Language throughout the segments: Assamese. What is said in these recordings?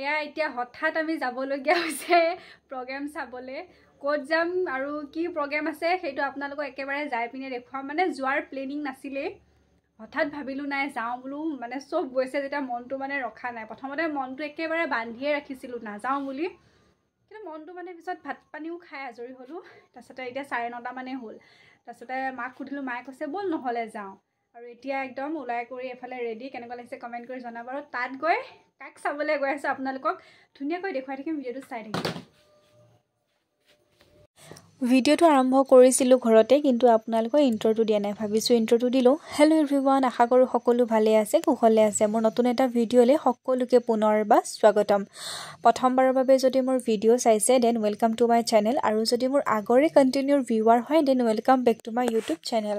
এয়া এতিয়া হঠাৎ আমি যাবলগীয়া হৈছে প্ৰগ্ৰাম চাবলৈ ক'ত যাম আৰু কি প্ৰগ্ৰাম আছে সেইটো আপোনালোকক একেবাৰে যাই পিনে দেখুৱাম মানে যোৱাৰ প্লেনিং নাছিলে হঠাৎ ভাবিলোঁ নাই যাওঁ বোলো মানে চব গৈছে যেতিয়া মনটো মানে ৰখা নাই প্ৰথমতে মনটো একেবাৰে বান্ধিয়ে ৰাখিছিলোঁ নাযাওঁ বুলি কিন্তু মনটো মানে পিছত ভাত পানীও খাই আজৰি হ'লোঁ তাৰপিছতে এতিয়া 9:30 মানে হ'ল তাৰপিছতে মাক সুধিলোঁ মায়ে কৈছে ব'ল নহ'লে যাওঁ আৰু এতিয়া একদম ওলাই কৰি এফালে ৰেডি কেনেকুৱা লাগিছে কমেণ্ট কৰি জনাব আৰু তাত গৈ কাক চাবলৈ গৈ আছোঁ আপোনালোকক ধুনীয়াকৈ দেখুৱাই থাকিম ভিডিঅ'টো চাই থাকিম ভিডিঅ'টো আৰম্ভ কৰিছিলোঁ ঘৰতে কিন্তু আপোনালোকৰ ইন্ট্ৰটো দিয়া নাই ভাবিছোঁ ইন্ট্ৰটো দিলোঁ হেল্ল' এভৰিৱান আশা কৰোঁ সকলো ভালে আছে কুশলে আছে মোৰ নতুন এটা ভিডিঅ'লৈ সকলোকে পুনৰবাৰ স্বাগতম প্ৰথমবাৰৰ বাবে যদি মোৰ ভিডিঅ' চাইছে then welcome to my channel আৰু যদি মোৰ আগৰে কণ্টিনিউৰ ভিউৱাৰ হয় then welcome back to my YouTube channel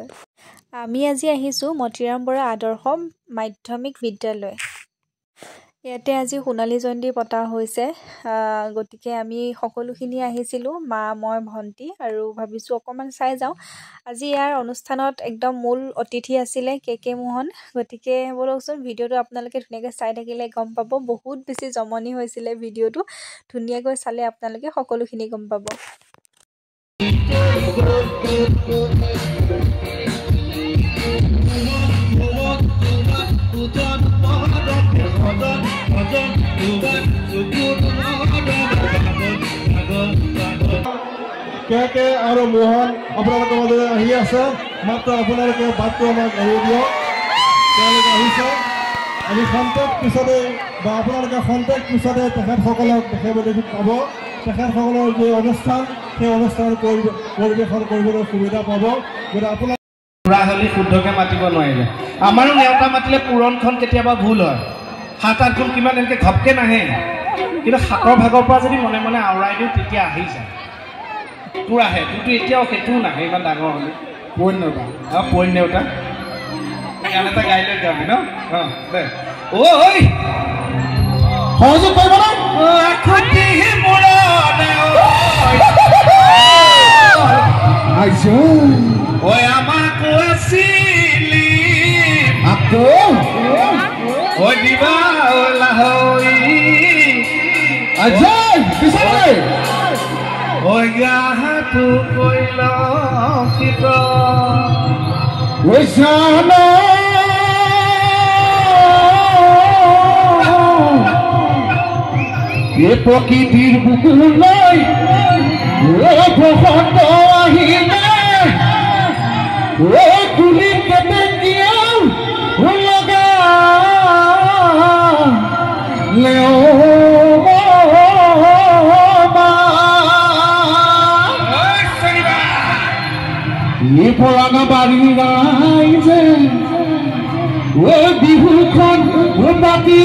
আমি আজি আহিছোঁ মতিৰাম বৰা আদৰ্শ মাধ্যমিক বিদ্যালয় ইয়াতে আজি সোণালী জয়ন্তী পতা হৈছে গতিকে আমি সকলোখিনি আহিছিলোঁ মা মই ভণ্টি আৰু ভাবিছোঁ অকণমান চাই যাওঁ আজি ইয়াৰ অনুষ্ঠানত একদম মূল অতিথি আছিলে কে মোহন গতিকে বলকচোন ভিডিঅ'টো আপোনালোকে ধুনীয়াকৈ চাই থাকিলে গম পাব বহুত বেছি জমনি হৈছিলে ভিডিঅ'টো ধুনীয়াকৈ চালে আপোনালোকে সকলোখিনি গম পাব কে আৰু মোহন আপোনালোকৰ মাজলৈ আহি আছে মাত্ৰ আপোনালোকে বাটটো আমাক এৰি দিয়ক তেওঁলোকে আহিছে আমি সন্তক পিছতে বা আপোনালোকে সন্তক পিছতে তেখেতসকলক দেখিবলৈ পাব তেখেতসকলৰ যি অনুষ্ঠান সেই অনুষ্ঠান পৰিৱেশন কৰিবলৈ সুবিধা পাব গতিকে আপোনালোকে পুৰা হ'লে শুদ্ধকৈ মাতিব নোৱাৰিলে আমাৰো নেওতা মাতিলে পূৰণখন কেতিয়াবা ভুল হয় 7-8খন কিমান এনেকৈ ঘপকৈ নাহে কিন্তু 7ৰ ভাগৰ পৰা যদি মনে মনে আওৰাই দিওঁ তেতিয়া আহি যায় তোৰ আহে কিন্তু এতিয়াও সেইটোও নাহে ইমান ডাঙৰ হ'লে পৈণ্যতা পৈণ্যতা গান এটা গাই লৈ যাবি ন দে ঐ সহযোগ কৰিব ঐ আমাক আছিলি আকৌ ঐ দিবা লাহৈ আজয় পিছলৈ ঐ গাহাটো কৈল শীত ঐ জানা এ প্ৰকৃতিৰ বুকুলৈ বসন্ত আহিলে ঐ তুলি কেতে দিয়াও লগা লেও পৰাঙা বাৰী ৰাইজে ঐ বিহুখন পাতি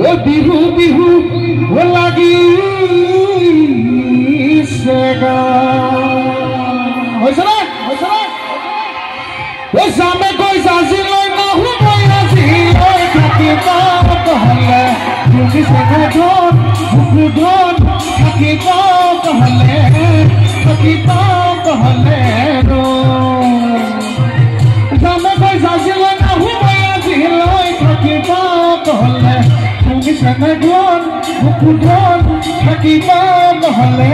ঐ বিহু বিহু লাগি হৈছে নে ঐ যামে গৈ জাজি লৈ নহ'বই আজি ঐ থাকিব হ'লে তুমি চেঙাখন বুকুখন থাকিব হ'লে যামে গৈ জাজি লৈ নহ'বই আজি লৈ থাকিব হ'লে তুমি চেঙাখন বুকুখন থাকিব হ'লে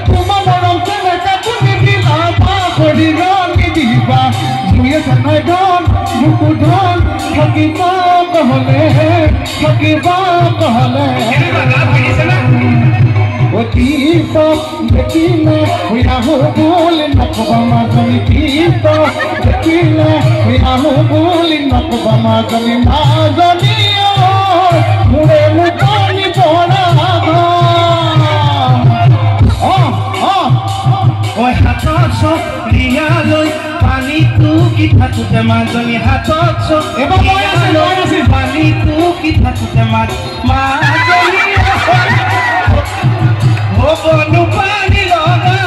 তোমাৰ মৰম তেনেকৈ তুমি দিলা কৰি নিদিবা জুয়ে চেঙাখন বুকুখন থাকিব হ'লে অতীত দেখিলে আহো বুলি নকবা মাজনী গীত দেখিলে আহো বুলি নকবা মাজনী মোৰে মুখনি পৰা ঐ হাতত চক ৰিয়ালৈ পানীটো কি থাকোঁতে মাজনী হাতত চক পানীটো কি থাকোঁতে মাজনী বনু পানী লগা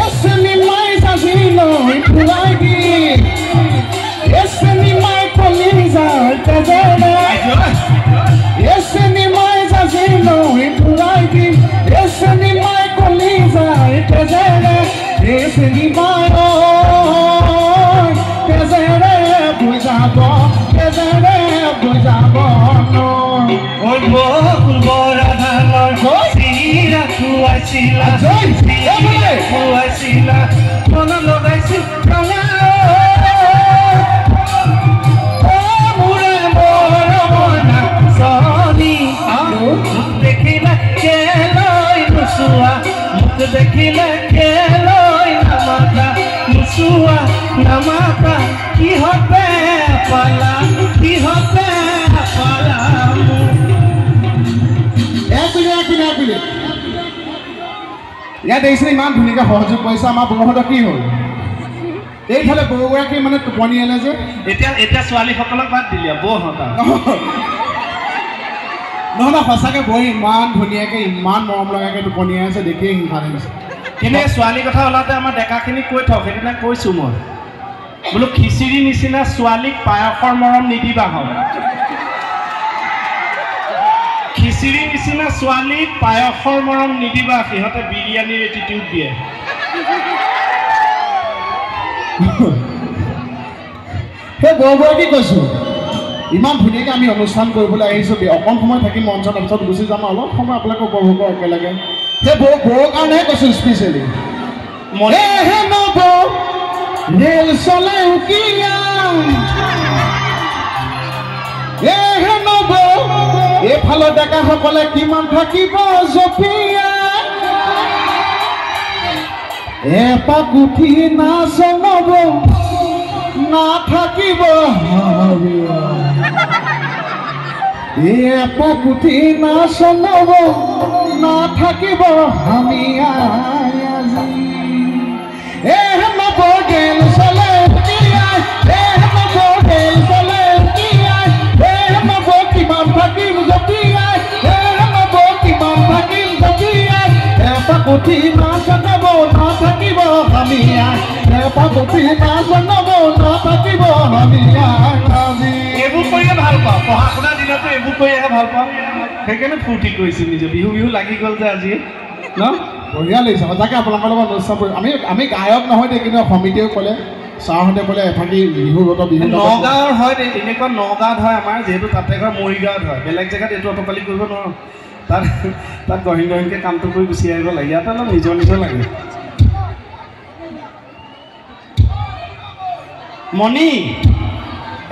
এচনি মাই যাবি লৈ ফুৰাই দি এচনি মাই কলি যায় এচনি মাই যাবি লৈ ফুৰাই দি এচনি মাই কলি খুৱাইছিলা খুৱাইছিলা মন লগাইছিল ৰঙা মোৰে মৰমনা চনি মোক দেখিলে কেলৈ নোচোৱা মোক দেখিলে কেলৈ নামাতা নোচোৱা নামাতা কিহতে পালা কিহতে পালা ইয়াত দেখিছে ইমান ধুনীয়াকৈ সহযোগ কৰিছে আমাৰ বৌহঁতৰ কি হ'ল এইফালে বৌগৰাকী মানে টোপনি আনে যে এতিয়া ছোৱালীসকলক বাদ দিলি বৌহঁত নহয় সঁচাকৈ বৌ ইমান ধুনীয়াকৈ ইমান মৰম লগাকৈ টোপনি আছে দেখিয়ে হিংসা লাগিছে কিন্তু এই ছোৱালীৰ কথা ওলাওঁতে আমাৰ ডেকাখিনি কৈ থওক সেইদিনা কৈছোঁ মই বোলো খিচিৰি নিচিনা ছোৱালীক পায়সৰ মৰম নিদিবা হয় খিচিৰি নিচিনা ছোৱালীক পায়সৰ মৰম নিদিবা সিহঁতে বিৰিয়ানীৰ এটিটিউড দিয়ে সেই বৌগৰাকী কৈছোঁ ইমান ধুনীয়াকৈ আমি অনুষ্ঠান কৰিবলৈ আহিছোঁ অকণ সময় থাকি মঞ্চৰ তাৰপিছত গুচি যাম অলপ সময় আপোনালোকে উপভোগ কৰক একেলগে সেই বৌৰ কাৰণেহে কৈছোঁ স্পেচিয়েলি ৰেল চলে এইফালৰ ডেকাসকলে কিমান থাকিব জপিয়া এপাক উঠি নাচনব নাথাকিব এপাক উঠি নাচনব নাথাকিব আমি আজি ৰেল চলে কিমান থাকিম জপিয়াই কিমান থাকিম জপিয়াই এপাক উঠি নাচনব নাথাকিব আমি এপাক উঠি নাচনব নাথাকিব আমি এইবোৰ কৰিয়ে ভাল পাওঁ পঢ়া শুনাৰ দিনতো এইবোৰ কৰিহে ভাল পাওঁ সেইকাৰণে ফূৰ্তি কৰিছোঁ নিজে বিহু লাগি গ'ল যে আজি ন বঢ়িয়া লাগিছে সঁচাকৈ আপোনালোকৰ লগত অনুষ্ঠান কৰি আমি গায়ক নহয় দেই কিন্তু সমিতিয়েও ক'লে ছাৰহঁতে ক'লে এফাকি বিহুগত বিহু নগাঁৱৰ হয় দেই এনেকুৱা নগাঁৱত হয় আমাৰ যিহেতু তাতে ঘৰ মৰিগাঁৱত হয় বেলেগ জেগাত এইটো অটপালি কৰিব নোৱাৰোঁ তাত গহীন গহীনকৈ কামটো কৰি গুচি আহিব লাগে ইয়াত অলপ নিজৰ লাগে মণি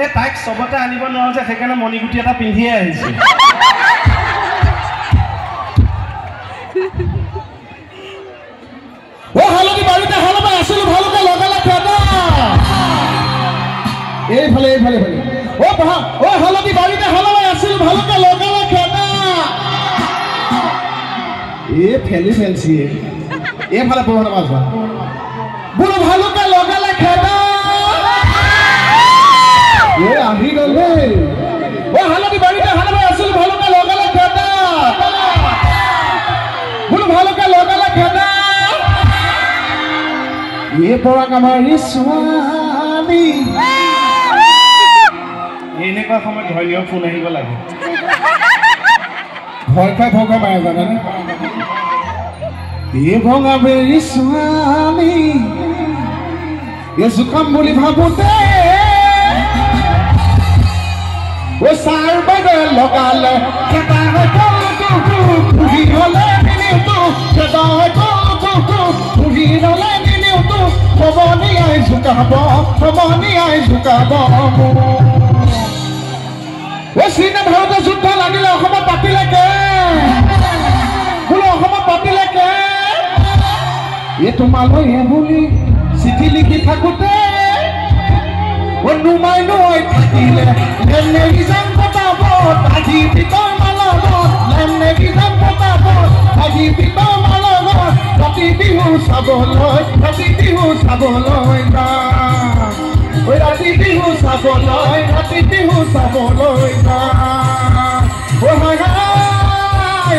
এই তাইক চবতে আনিব নোৱাৰোঁ যে সেইকাৰণে মণিগুটি এটা পিন্ধিয়ে আহিছোঁ হালধি বাৰীতে হালবাই আছিলো ভালকে লগালে এইফালে হালধি বাৰীতে হালবাই আছিলো ভালকে লগালে খেদা ফেলছি এইফালে পঢ়া মাছ বোলো ভালকে লগালে খেদা আহি গ'লে হালধি বাৰীতে হালবাই আছিলো ভালকে লগালে খেদা বোলো ভালকে লগালে খেদা পৰাগ আমাৰ ছোৱালী এনেকুৱা সময়ত ধৈৰ্য ফোন আহিব লাগে ভয় খাই ভগা মায়ে জানেনে ভঙা বেৰি ছোৱালী জোকাম বুলি ভাবোতে চাৰ বাগে লগালে সমনীয়াই জোকাব চীনে ভাৰতে যুদ্ধ লাগিলে অসমত পাতিলে বোলো অসমত পাতিলে এই তোমালৈ বুলি চিঠি লিখি থাকোতে নুমাই নৈ থাকিলে যাম পতাব আজি ভিতৰ মালব পতাব আজি ভিতৰ মালব ৰাতি বিহু চাবলৈ ৰাতি বিহু চাবলৈ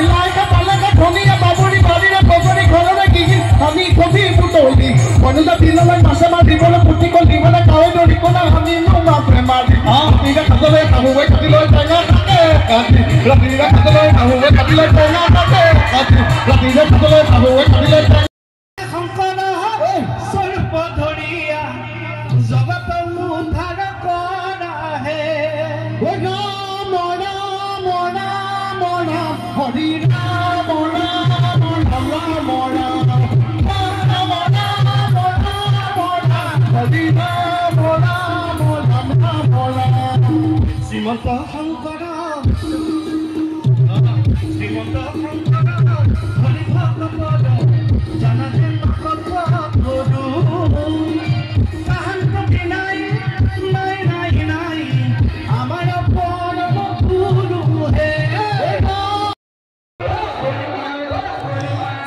লাইকা পালেকে ধনীয়া বাবুৰি বাৰীৰে বগৰী ঘৰৰে কি আমি কবি বুটলি মনুজা দিনলৈ মাছে মাৰ দিবলৈ পুতি কল দিবলৈ কাৱৈ দৌৰি কলা আমি মাছে মাৰি ৰাতিৰে খাবলৈ শাহুৱে কাটিলৈ টেঙা থাকে ৰাতিৰে খাবলৈ শাহুৱে কাটিলৈ টেঙা থাকে ৰাতিৰে খাবলৈ শাহুৱে কাটিলৈ টেঙা শ্ৰীমন্ত শংকৰ শ্ৰীমন্ত শংকৰ হৰি ভগৱত জানাতে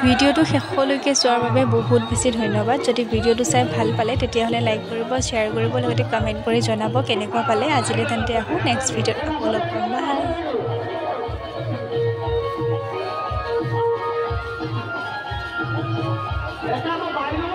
ভিডিঅ'টো শেষলৈকে চোৱাৰ বাবে বহুত বেছি ধন্যবাদ। যদি ভিডিঅ'টো চাই ভাল পালে তেতিয়াহ'লে লাইক কৰিব, শ্বেয়াৰ কৰিব, লগতে কমেণ্ট কৰি জনাব কেনেকুৱা পালে। আজিলৈ তেন্তে আহোঁ নেক্সট ভিডিঅ'ত আকৌ লগ পাম। বাই।